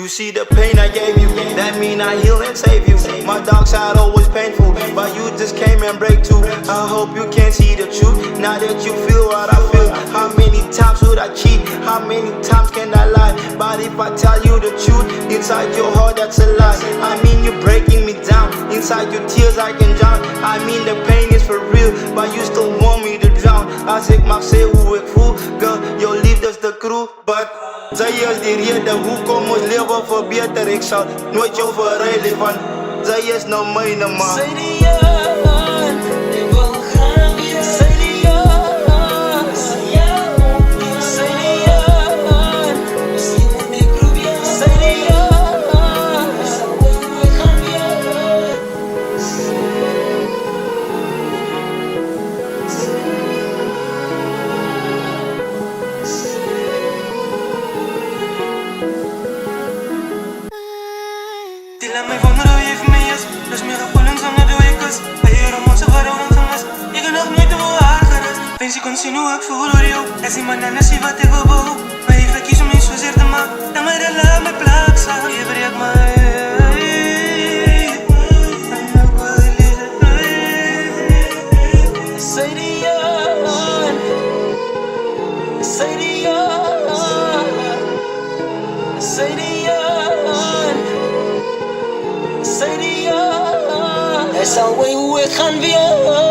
You see the pain I gave you, that mean I heal and save you. My dark side always painful, but you just came and break too. I hope you can see the truth, now that you feel what I feel. How many times would I cheat? How many times can I lie? But if I tell you the truth, inside your heart that's a lie. I mean you're breaking me down, inside your tears I can drown. I mean the pain is for real, but you still want me to drown. As ik mag sê hoe ek voel, girl, jou liefde is de crew. But zij is die rede hoekom ons leven verbeter. Ik zal nooit jou verruilen, want zij is nou myne man. Zij die aan, ik wil gaan weer. Zij die aan, zij die aan, misschien moet ik proberen. Zij die aan, we gaan weer. Die laat mij wonderen hoe je voor mij is. Dus meer gevoelens om naar de wikkels. Bij hier om onze verhouding gemis. Ik heb nog nooit over haar gerust. Wens je kon zien hoe ik voel door jou. Er is iemand anders die wat ik wil bouwen. Maar ik verkies om niet zozeer te maken. Dan mij de laat me plak staan. Je breekt mij. Zij die aan, zij die aan, zij die aan, zij die aan. Hij zal wij hoe ik gaan weer.